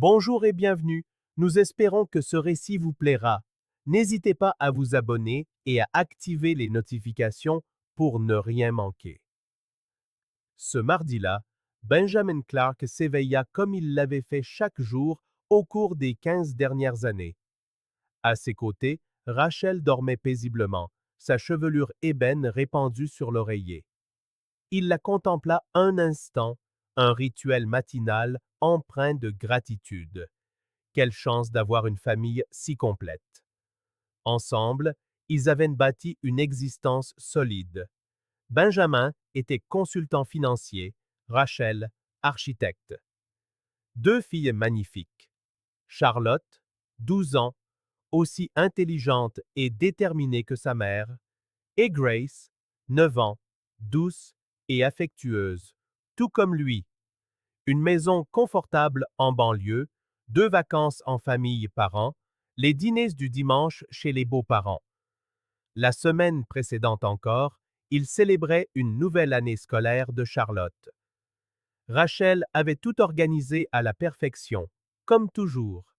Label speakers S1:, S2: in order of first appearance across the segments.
S1: Bonjour et bienvenue. Nous espérons que ce récit vous plaira. N'hésitez pas à vous abonner et à activer les notifications pour ne rien manquer. Ce mardi-là, Benjamin Clark s'éveilla comme il l'avait fait chaque jour au cours des 15 dernières années. À ses côtés, Rachel dormait paisiblement, sa chevelure ébène répandue sur l'oreiller. Il la contempla un instant, un rituel matinal empreint de gratitude. Quelle chance d'avoir une famille si complète. Ensemble, ils avaient bâti une existence solide. Benjamin était consultant financier, Rachel, architecte. Deux filles magnifiques. Charlotte, 12 ans, aussi intelligente et déterminée que sa mère, et Grace, 9 ans, douce et affectueuse, tout comme lui. Une maison confortable en banlieue, 2 vacances en famille par an, les dîners du dimanche chez les beaux-parents. La semaine précédente encore, ils célébraient une nouvelle année scolaire de Charlotte. Rachel avait tout organisé à la perfection, comme toujours.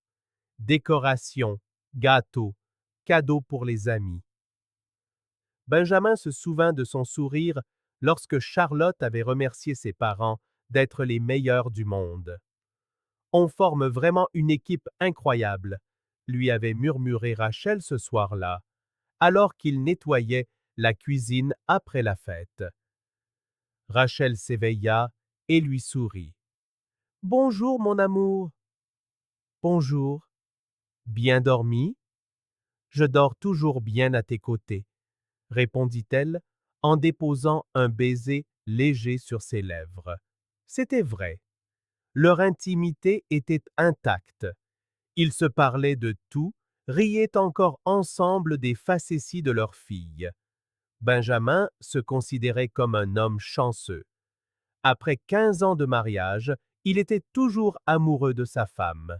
S1: Décorations, gâteaux, cadeaux pour les amis. Benjamin se souvint de son sourire lorsque Charlotte avait remercié ses parents d'être les meilleurs du monde. On forme vraiment une équipe incroyable, lui avait murmuré Rachel ce soir-là, alors qu'il nettoyait la cuisine après la fête. Rachel s'éveilla et lui sourit. Bonjour, mon amour. Bonjour. Bien dormi? Je dors toujours bien à tes côtés, répondit-elle en déposant un baiser léger sur ses lèvres. C'était vrai. Leur intimité était intacte. Ils se parlaient de tout, riaient encore ensemble des facéties de leur fille. Benjamin se considérait comme un homme chanceux. Après 15 ans de mariage, il était toujours amoureux de sa femme.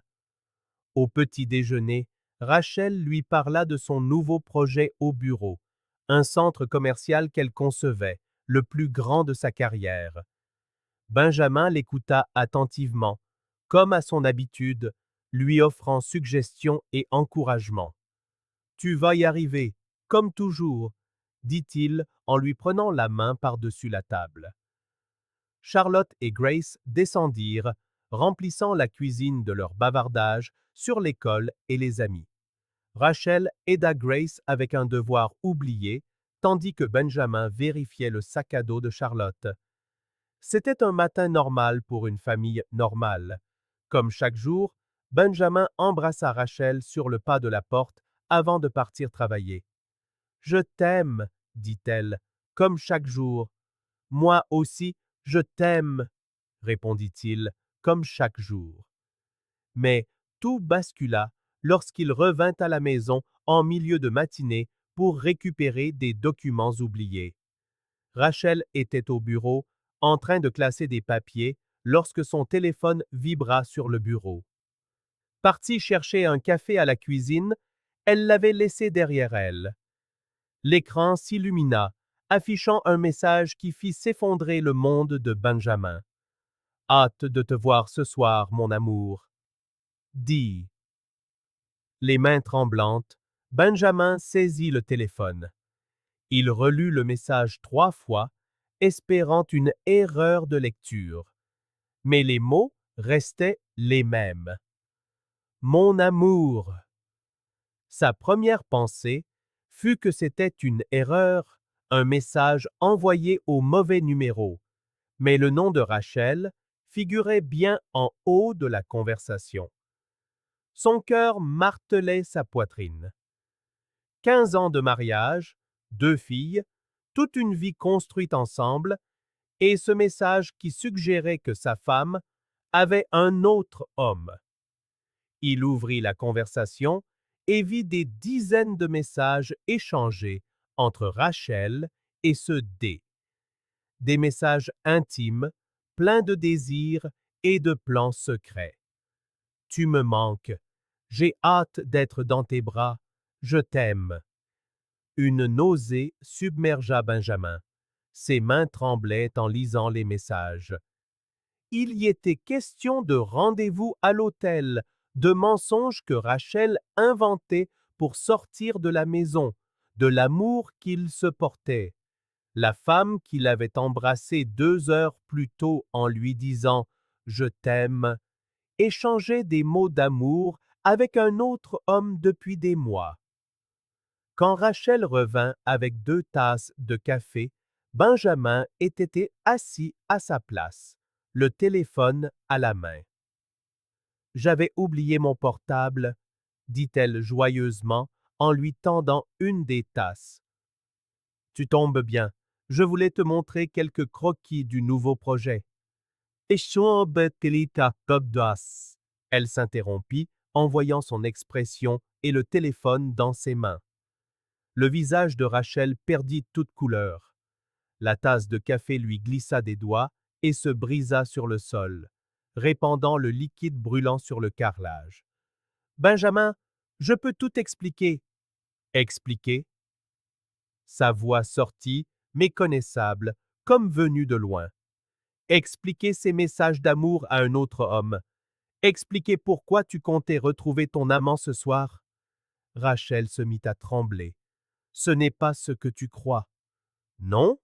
S1: Au petit déjeuner, Rachel lui parla de son nouveau projet au bureau, un centre commercial qu'elle concevait, le plus grand de sa carrière. Benjamin l'écouta attentivement, comme à son habitude, lui offrant suggestions et encouragements. Tu vas y arriver, comme toujours, dit-il en lui prenant la main par-dessus la table. Charlotte et Grace descendirent, remplissant la cuisine de leur bavardage sur l'école et les amis. Rachel aida Grace avec un devoir oublié, tandis que Benjamin vérifiait le sac à dos de Charlotte. C'était un matin normal pour une famille normale. Comme chaque jour, Benjamin embrassa Rachel sur le pas de la porte avant de partir travailler. Je t'aime, dit-elle, comme chaque jour. Moi aussi, je t'aime, répondit-il, comme chaque jour. Mais tout bascula lorsqu'il revint à la maison en milieu de matinée pour récupérer des documents oubliés. Rachel était au bureau, en train de classer des papiers, lorsque son téléphone vibra sur le bureau. Partie chercher un café à la cuisine, elle l'avait laissé derrière elle. L'écran s'illumina, affichant un message qui fit s'effondrer le monde de Benjamin. Hâte de te voir ce soir, mon amour. Dis. Les mains tremblantes, Benjamin saisit le téléphone. Il relut le message 3 fois, espérant une erreur de lecture. Mais les mots restaient les mêmes. Mon amour. Sa première pensée fut que c'était une erreur, un message envoyé au mauvais numéro, mais le nom de Rachel figurait bien en haut de la conversation. Son cœur martelait sa poitrine. 15 ans de mariage, 2 filles, toute une vie construite ensemble, et ce message qui suggérait que sa femme avait un autre homme. Il ouvrit la conversation et vit des dizaines de messages échangés entre Rachel et ce D. Des messages intimes, pleins de désirs et de plans secrets. Tu me manques. J'ai hâte d'être dans tes bras. Je t'aime. Une nausée submergea Benjamin. Ses mains tremblaient en lisant les messages. Il y était question de rendez-vous à l'hôtel, de mensonges que Rachel inventait pour sortir de la maison, de l'amour qu'il se portait. La femme qu'il avait embrassée 2 heures plus tôt en lui disant « Je t'aime » échangeait des mots d'amour avec un autre homme depuis des mois. Quand Rachel revint avec 2 tasses de café, Benjamin était assis à sa place, le téléphone à la main. J'avais oublié mon portable, dit-elle joyeusement en lui tendant une des tasses. Tu tombes bien. Je voulais te montrer quelques croquis du nouveau projet. Elle s'interrompit en voyant son expression et le téléphone dans ses mains. Le visage de Rachel perdit toute couleur. La tasse de café lui glissa des doigts et se brisa sur le sol, répandant le liquide brûlant sur le carrelage. Benjamin, je peux tout expliquer. Expliquer? Sa voix sortit, méconnaissable, comme venue de loin. Expliquer ces messages d'amour à un autre homme. Expliquer pourquoi tu comptais retrouver ton amant ce soir. Rachel se mit à trembler. Ce n'est pas ce que tu crois. Non?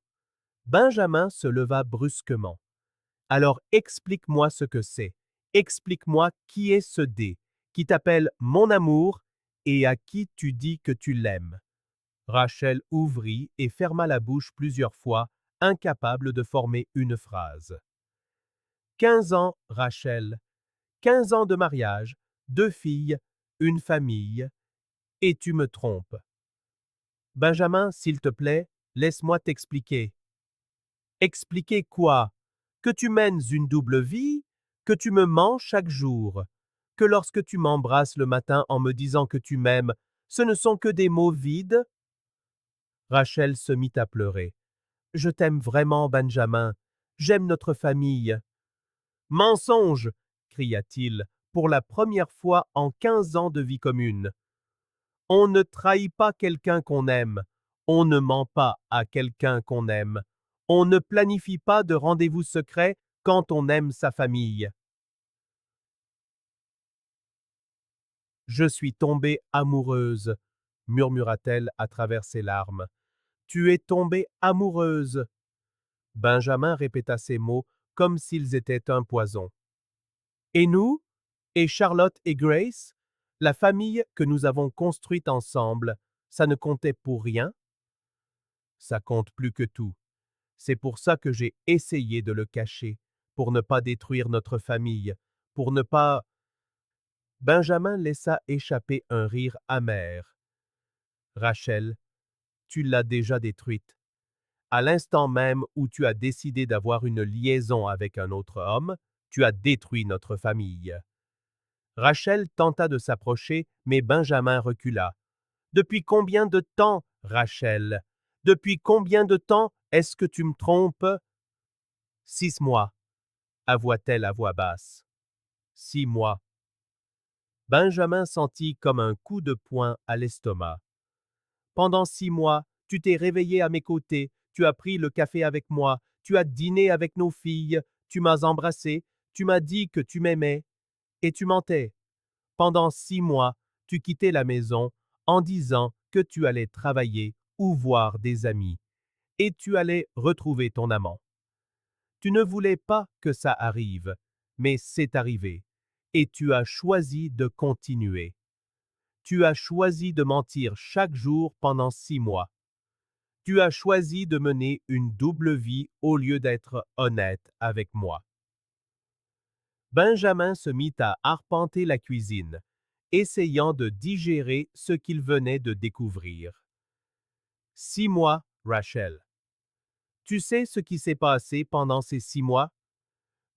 S1: Benjamin se leva brusquement. Alors explique-moi ce que c'est. Explique-moi qui est ce dé, qui t'appelle mon amour et à qui tu dis que tu l'aimes. Rachel ouvrit et ferma la bouche plusieurs fois, incapable de former une phrase. 15 ans, Rachel. 15 ans de mariage, 2 filles, une famille. Et tu me trompes. Benjamin, s'il te plaît, laisse-moi t'expliquer. Expliquer quoi? Que tu mènes une double vie? Que tu me mens chaque jour? Que lorsque tu m'embrasses le matin en me disant que tu m'aimes, ce ne sont que des mots vides? Rachel se mit à pleurer. Je t'aime vraiment, Benjamin. J'aime notre famille. Mensonge! Cria-t-il, pour la première fois en 15 ans de vie commune. On ne trahit pas quelqu'un qu'on aime. On ne ment pas à quelqu'un qu'on aime. On ne planifie pas de rendez-vous secret quand on aime sa famille. Je suis tombée amoureuse, murmura-t-elle à travers ses larmes. Tu es tombée amoureuse. Benjamin répéta ces mots comme s'ils étaient un poison. Et nous? Et Charlotte et Grace? La famille que nous avons construite ensemble, ça ne comptait pour rien? Ça compte plus que tout. C'est pour ça que j'ai essayé de le cacher, pour ne pas détruire notre famille, pour ne pas... Benjamin laissa échapper un rire amer. Rachel, tu l'as déjà détruite. À l'instant même où tu as décidé d'avoir une liaison avec un autre homme, tu as détruit notre famille. Rachel tenta de s'approcher, mais Benjamin recula. Depuis combien de temps, Rachel? Depuis combien de temps est-ce que tu me trompes? 6 mois, avoua-t-elle à voix basse. 6 mois. Benjamin sentit comme un coup de poing à l'estomac. Pendant 6 mois, tu t'es réveillé à mes côtés, tu as pris le café avec moi, tu as dîné avec nos filles, tu m'as embrassé, tu m'as dit que tu m'aimais, et tu mentais. Pendant 6 mois, tu quittais la maison en disant que tu allais travailler ou voir des amis, et tu allais retrouver ton amant. Tu ne voulais pas que ça arrive, mais c'est arrivé, et tu as choisi de continuer. Tu as choisi de mentir chaque jour pendant 6 mois. Tu as choisi de mener une double vie au lieu d'être honnête avec moi. Benjamin se mit à arpenter la cuisine, essayant de digérer ce qu'il venait de découvrir. 6 mois, Rachel. Tu sais ce qui s'est passé pendant ces 6 mois?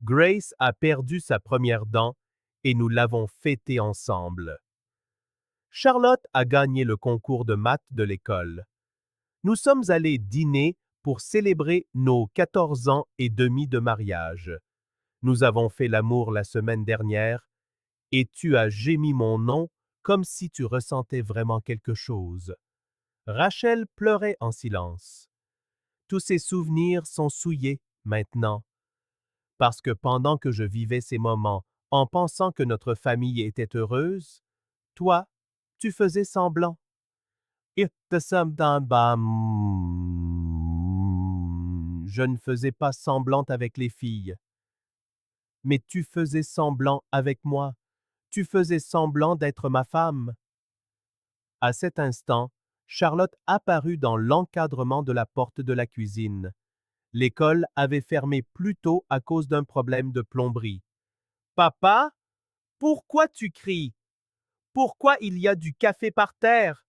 S1: Grace a perdu sa première dent et nous l'avons fêtée ensemble. Charlotte a gagné le concours de maths de l'école. Nous sommes allés dîner pour célébrer nos 14 ans et demi de mariage. Nous avons fait l'amour la semaine dernière et tu as gémi mon nom comme si tu ressentais vraiment quelque chose. Rachel pleurait en silence. Tous ses souvenirs sont souillés maintenant. parce que pendant que je vivais ces moments, en pensant que notre famille était heureuse, toi, tu faisais semblant. Je ne faisais pas semblant avec les filles, mais tu faisais semblant avec moi. Tu faisais semblant d'être ma femme. À cet instant, Charlotte apparut dans l'encadrement de la porte de la cuisine. L'école avait fermé plus tôt à cause d'un problème de plomberie. Papa, pourquoi tu cries? Pourquoi il y a du café par terre?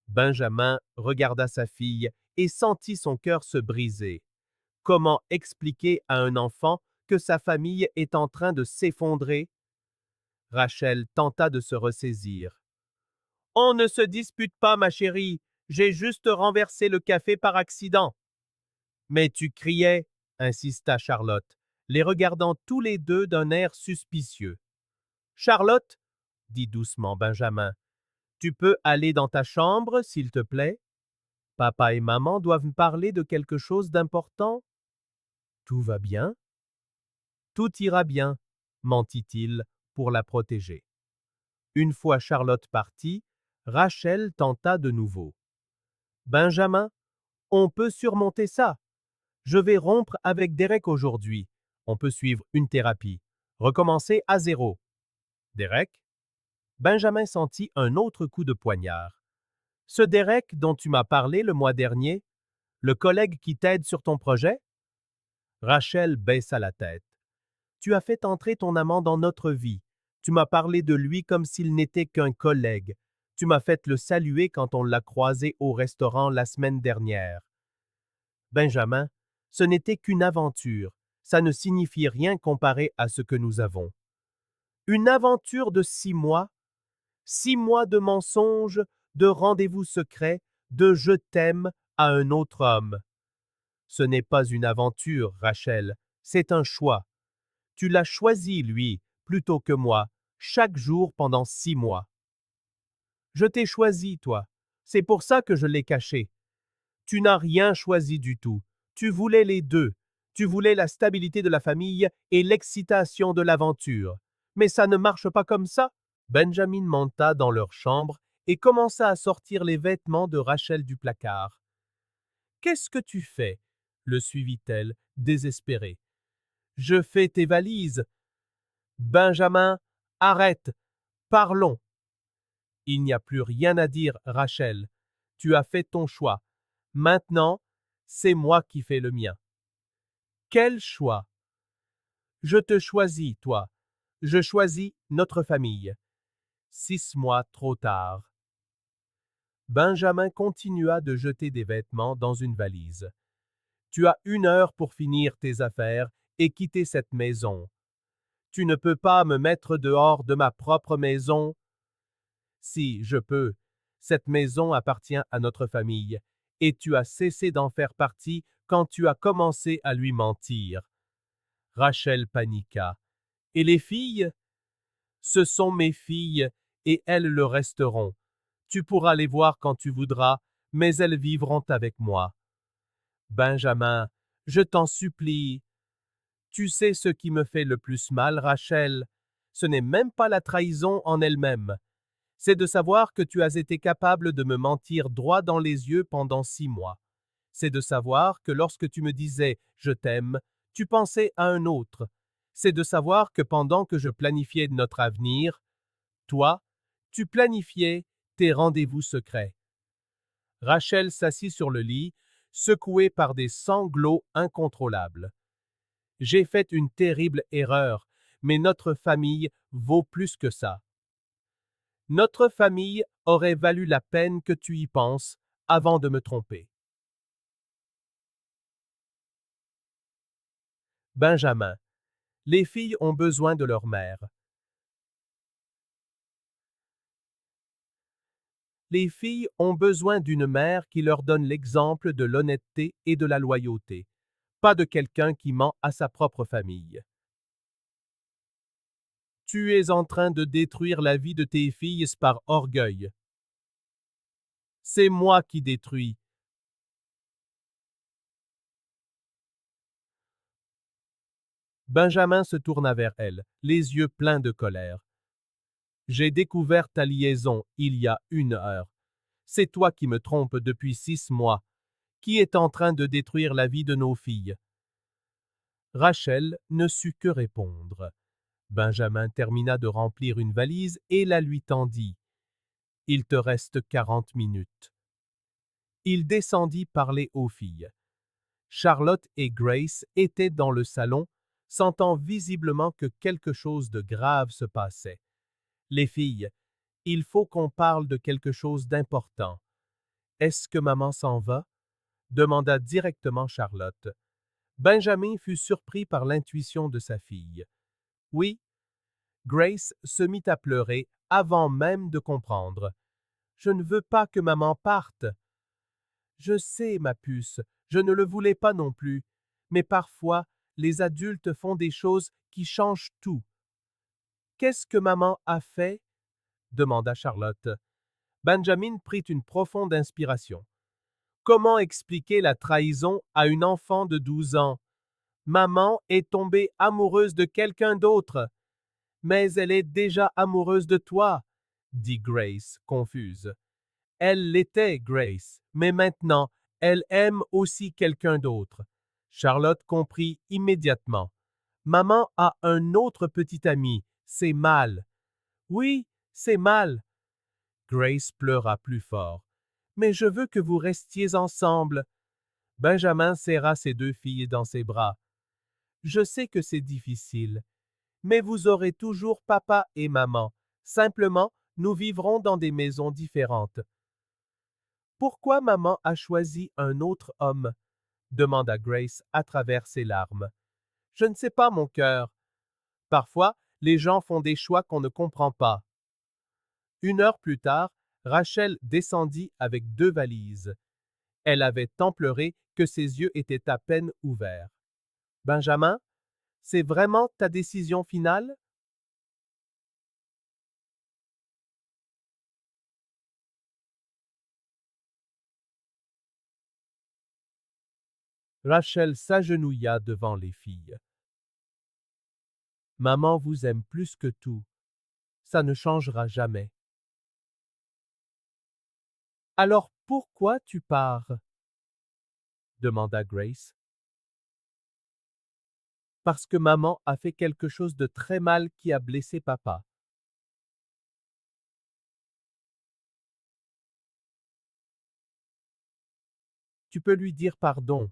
S1: Benjamin regarda sa fille et sentit son cœur se briser. Comment expliquer à un enfant que sa famille est en train de s'effondrer? Rachel tenta de se ressaisir. On ne se dispute pas, ma chérie. J'ai juste renversé le café par accident. Mais tu criais, insista Charlotte, les regardant tous les deux d'un air suspicieux. Charlotte, dit doucement Benjamin, tu peux aller dans ta chambre, s'il te plaît? Papa et maman doivent me parler de quelque chose d'important. Tout va bien? Tout ira bien, mentit-il pour la protéger. Une fois Charlotte partie, Rachel tenta de nouveau. Benjamin, on peut surmonter ça. Je vais rompre avec Derek aujourd'hui. On peut suivre une thérapie. Recommencer à zéro. Derek? Benjamin sentit un autre coup de poignard. Ce Derek dont tu m'as parlé le mois dernier, le collègue qui t'aide sur ton projet? Rachel baissa la tête. Tu as fait entrer ton amant dans notre vie. Tu m'as parlé de lui comme s'il n'était qu'un collègue. Tu m'as fait le saluer quand on l'a croisé au restaurant la semaine dernière. Benjamin, ce n'était qu'une aventure. Ça ne signifie rien comparé à ce que nous avons. Une aventure de 6 mois? 6 mois de mensonges, de rendez-vous secrets, de je t'aime à un autre homme. Ce n'est pas une aventure, Rachel, c'est un choix. Tu l'as choisi, lui, plutôt que moi, chaque jour pendant 6 mois. Je t'ai choisi, toi. C'est pour ça que je l'ai caché. Tu n'as rien choisi du tout. Tu voulais les deux. Tu voulais la stabilité de la famille et l'excitation de l'aventure. Mais ça ne marche pas comme ça. Benjamin monta dans leur chambre et commença à sortir les vêtements de Rachel du placard. Qu'est-ce que tu fais? Le suivit-elle, désespérée. Je fais tes valises. Benjamin, arrête. Parlons. Il n'y a plus rien à dire, Rachel. Tu as fait ton choix. Maintenant, c'est moi qui fais le mien. Quel choix? Je te choisis, toi. Je choisis notre famille. 6 mois trop tard. Benjamin continua de jeter des vêtements dans une valise. Tu as 1 heure pour finir tes affaires et quitter cette maison. Tu ne peux pas me mettre dehors de ma propre maison. Si, je peux. Cette maison appartient à notre famille, et tu as cessé d'en faire partie quand tu as commencé à lui mentir. Rachel paniqua. Et les filles? Ce sont mes filles, et elles le resteront. Tu pourras les voir quand tu voudras, mais elles vivront avec moi. Benjamin, je t'en supplie. Tu sais ce qui me fait le plus mal, Rachel. Ce n'est même pas la trahison en elle-même. C'est de savoir que tu as été capable de me mentir droit dans les yeux pendant 6 mois. C'est de savoir que lorsque tu me disais je t'aime, tu pensais à un autre. C'est de savoir que pendant que je planifiais notre avenir, toi, tu planifiais tes rendez-vous secrets. Rachel s'assit sur le lit, secouée par des sanglots incontrôlables. J'ai fait une terrible erreur, mais notre famille vaut plus que ça. Notre famille aurait valu la peine que tu y penses avant de me tromper. Benjamin, les filles ont besoin de leur mère. Les filles ont besoin d'une mère qui leur donne l'exemple de l'honnêteté et de la loyauté, pas de quelqu'un qui ment à sa propre famille. Tu es en train de détruire la vie de tes filles par orgueil. C'est moi qui détruis. Benjamin se tourna vers elle, les yeux pleins de colère. J'ai découvert ta liaison il y a 1 heure. C'est toi qui me trompes depuis 6 mois, qui est en train de détruire la vie de nos filles. Rachel ne sut que répondre. Benjamin termina de remplir une valise et la lui tendit. Il te reste 40 minutes. Il descendit parler aux filles. Charlotte et Grace étaient dans le salon, sentant visiblement que quelque chose de grave se passait. Les filles, il faut qu'on parle de quelque chose d'important. Est-ce que maman s'en va? Demanda directement Charlotte. Benjamin fut surpris par l'intuition de sa fille. Oui, Grace se mit à pleurer avant même de comprendre. Je ne veux pas que maman parte. Je sais, ma puce, je ne le voulais pas non plus, mais parfois, les adultes font des choses qui changent tout. Qu'est-ce que maman a fait? Demanda Charlotte. Benjamin prit une profonde inspiration. Comment expliquer la trahison à une enfant de 12 ans? Maman est tombée amoureuse de quelqu'un d'autre. Mais elle est déjà amoureuse de toi, dit Grace, confuse. Elle l'était, Grace, mais maintenant, elle aime aussi quelqu'un d'autre. Charlotte comprit immédiatement. Maman a un autre petit ami, c'est Mal. Oui, c'est Mal. Grace pleura plus fort. Mais je veux que vous restiez ensemble. Benjamin serra ses 2 filles dans ses bras. Je sais que c'est difficile, mais vous aurez toujours papa et maman. Simplement, nous vivrons dans des maisons différentes. Pourquoi maman a choisi un autre homme? Demanda Grace à travers ses larmes. Je ne sais pas, mon cœur. Parfois, les gens font des choix qu'on ne comprend pas. 1 heure plus tard, Rachel descendit avec 2 valises. Elle avait tant pleuré que ses yeux étaient à peine ouverts. Benjamin, c'est vraiment ta décision finale? Rachel s'agenouilla devant les filles. Maman vous aime plus que tout. Ça ne changera jamais. Alors pourquoi tu pars? Demanda Grace. Parce que maman a fait quelque chose de très mal qui a blessé papa. Tu peux lui dire pardon,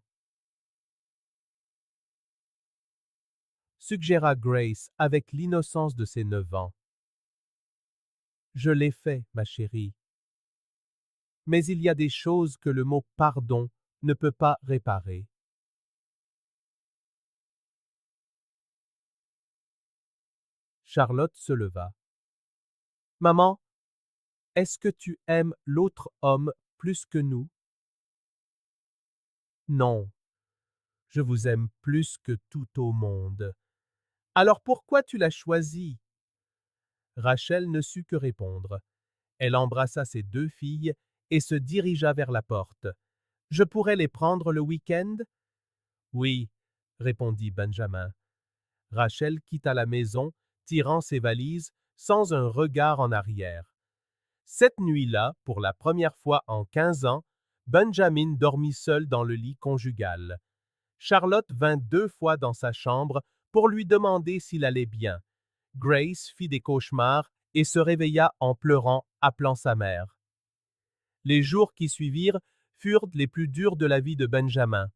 S1: suggéra Grace avec l'innocence de ses 9 ans. Je l'ai fait, ma chérie. Mais il y a des choses que le mot pardon ne peut pas réparer. Charlotte se leva. Maman, est-ce que tu aimes l'autre homme plus que nous? Non, je vous aime plus que tout au monde. Alors pourquoi tu l'as choisi? Rachel ne sut que répondre. Elle embrassa ses 2 filles et se dirigea vers la porte. Je pourrais les prendre le week-end? Oui, répondit Benjamin. Rachel quitta la maison, tirant ses valises, sans un regard en arrière. Cette nuit-là, pour la première fois en 15 ans, Benjamin dormit seul dans le lit conjugal. Charlotte vint 2 fois dans sa chambre pour lui demander s'il allait bien. Grace fit des cauchemars et se réveilla en pleurant, appelant sa mère. Les jours qui suivirent furent les plus durs de la vie de Benjamin.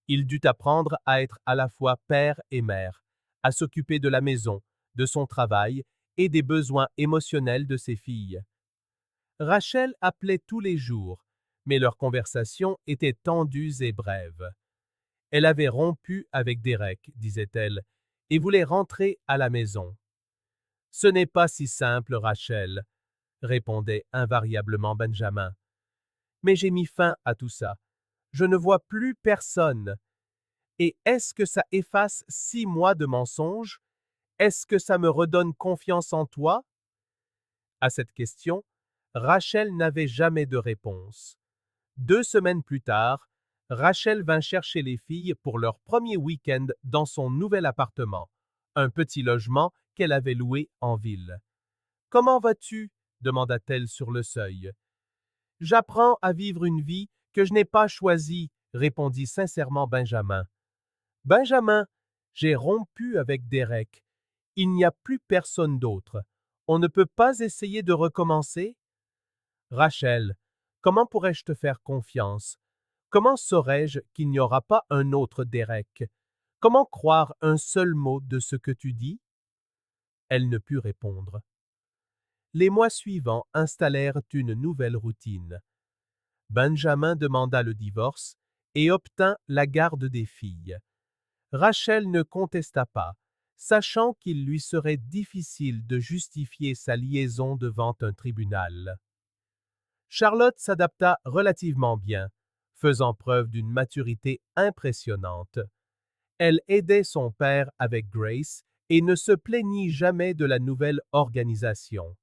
S1: Il dut apprendre à être à la fois père et mère, à s'occuper de la maison, de son travail et des besoins émotionnels de ses filles. Rachel appelait tous les jours, mais leurs conversations étaient tendues et brèves. Elle avait rompu avec Derek, disait-elle, et voulait rentrer à la maison. Ce n'est pas si simple, Rachel, répondait invariablement Benjamin. Mais j'ai mis fin à tout ça. Je ne vois plus personne. Et est-ce que ça efface 6 mois de mensonges? Est-ce que ça me redonne confiance en toi? À cette question, Rachel n'avait jamais de réponse. 2 semaines plus tard, Rachel vint chercher les filles pour leur premier week-end dans son nouvel appartement, un petit logement qu'elle avait loué en ville. « Comment vas-tu » demanda-t-elle sur le seuil. « J'apprends à vivre une vie que je n'ai pas choisie » répondit sincèrement Benjamin. « Benjamin, j'ai rompu avec Derek. Il n'y a plus personne d'autre. On ne peut pas essayer de recommencer ?» Rachel, comment pourrais-je te faire confiance? Comment saurais-je qu'il n'y aura pas un autre Derek? Comment croire un seul mot de ce que tu dis? Elle ne put répondre. Les mois suivants installèrent une nouvelle routine. Benjamin demanda le divorce et obtint la garde des filles. Rachel ne contesta pas, sachant qu'il lui serait difficile de justifier sa liaison devant un tribunal. Charlotte s'adapta relativement bien, faisant preuve d'une maturité impressionnante. Elle aidait son père avec Grace et ne se plaignit jamais de la nouvelle organisation.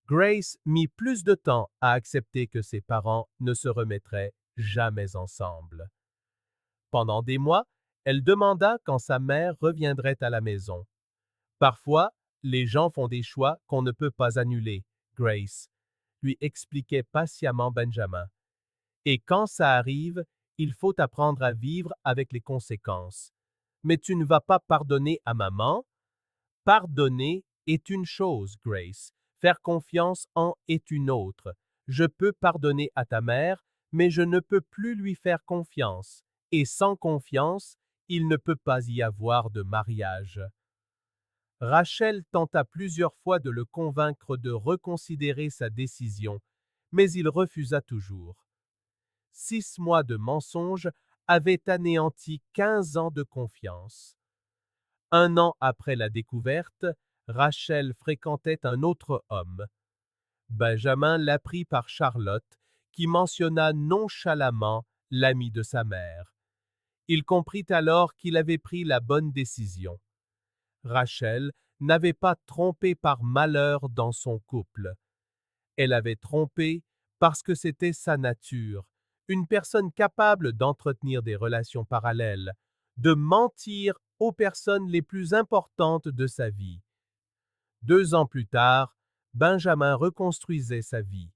S1: Grace mit plus de temps à accepter que ses parents ne se remettraient jamais ensemble. Pendant des mois, elle demanda quand sa mère reviendrait à la maison. Parfois, les gens font des choix qu'on ne peut pas annuler, Grace, lui expliquait patiemment Benjamin. Et quand ça arrive, il faut apprendre à vivre avec les conséquences. Mais tu ne vas pas pardonner à maman? Pardonner est une chose, Grace. Faire confiance en est une autre. Je peux pardonner à ta mère, mais je ne peux plus lui faire confiance. Et sans confiance, il ne peut pas y avoir de mariage. Rachel tenta plusieurs fois de le convaincre de reconsidérer sa décision, mais il refusa toujours. 6 mois de mensonges avaient anéanti 15 ans de confiance. 1 an après la découverte, Rachel fréquentait un autre homme. Benjamin l'apprit par Charlotte, qui mentionna nonchalamment l'ami de sa mère. Il comprit alors qu'il avait pris la bonne décision. Rachel n'avait pas trompé par malheur dans son couple. Elle avait trompé parce que c'était sa nature, une personne capable d'entretenir des relations parallèles, de mentir aux personnes les plus importantes de sa vie. 2 ans plus tard, Benjamin reconstruisait sa vie.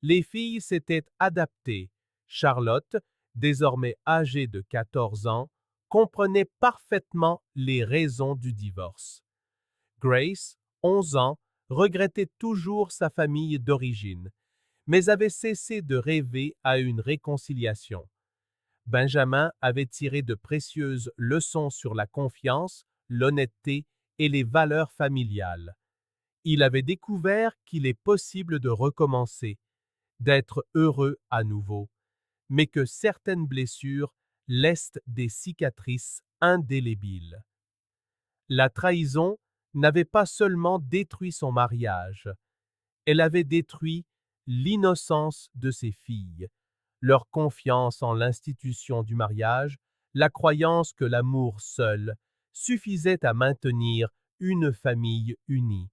S1: Les filles s'étaient adaptées. Charlotte, désormais âgée de 14 ans, comprenait parfaitement les raisons du divorce. Grace, 11 ans, regrettait toujours sa famille d'origine, mais avait cessé de rêver à une réconciliation. Benjamin avait tiré de précieuses leçons sur la confiance, l'honnêteté et les valeurs familiales. Il avait découvert qu'il est possible de recommencer, d'être heureux à nouveau, mais que certaines blessures laissent des cicatrices indélébiles. La trahison n'avait pas seulement détruit son mariage, elle avait détruit l'innocence de ses filles, leur confiance en l'institution du mariage, la croyance que l'amour seul suffisait à maintenir une famille unie.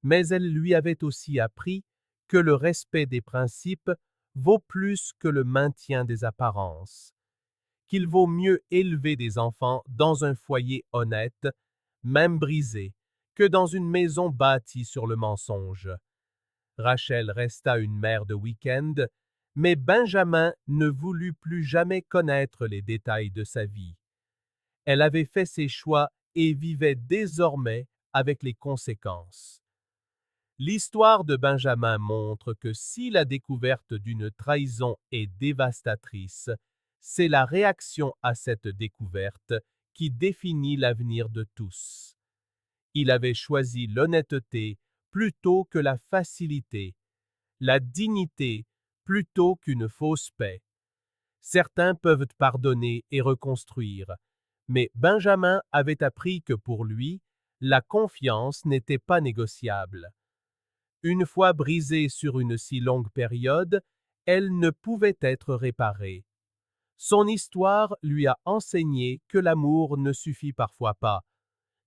S1: Mais elle lui avait aussi appris que le respect des principes vaut plus que le maintien des apparences, qu'il vaut mieux élever des enfants dans un foyer honnête, même brisé, que dans une maison bâtie sur le mensonge. Rachel resta une mère de week-end, mais Benjamin ne voulut plus jamais connaître les détails de sa vie. Elle avait fait ses choix et vivait désormais avec les conséquences. L'histoire de Benjamin montre que si la découverte d'une trahison est dévastatrice, c'est la réaction à cette découverte qui définit l'avenir de tous. Il avait choisi l'honnêteté plutôt que la facilité, la dignité plutôt qu'une fausse paix. Certains peuvent pardonner et reconstruire, mais Benjamin avait appris que pour lui, la confiance n'était pas négociable. Une fois brisée sur une si longue période, elle ne pouvait être réparée. Son histoire lui a enseigné que l'amour ne suffit parfois pas,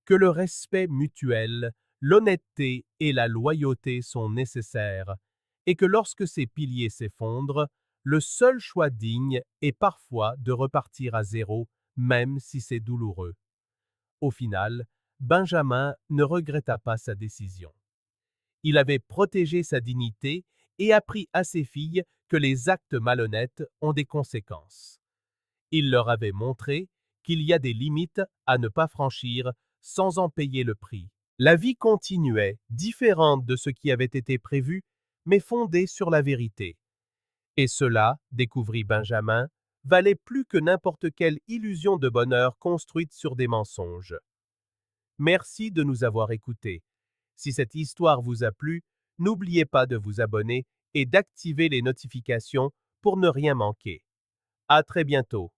S1: que le respect mutuel, l'honnêteté et la loyauté sont nécessaires, et que lorsque ces piliers s'effondrent, Le seul choix digne est parfois de repartir à zéro, même si c'est douloureux. Au final, Benjamin ne regretta pas sa décision. Il avait protégé sa dignité et appris à ses filles que les actes malhonnêtes ont des conséquences. Il leur avait montré qu'il y a des limites à ne pas franchir sans en payer le prix. La vie continuait, différente de ce qui avait été prévu, mais fondée sur la vérité. Et cela, découvrit Benjamin, valait plus que n'importe quelle illusion de bonheur construite sur des mensonges. Merci de nous avoir écoutés. Si cette histoire vous a plu, n'oubliez pas de vous abonner et d'activer les notifications pour ne rien manquer. À très bientôt.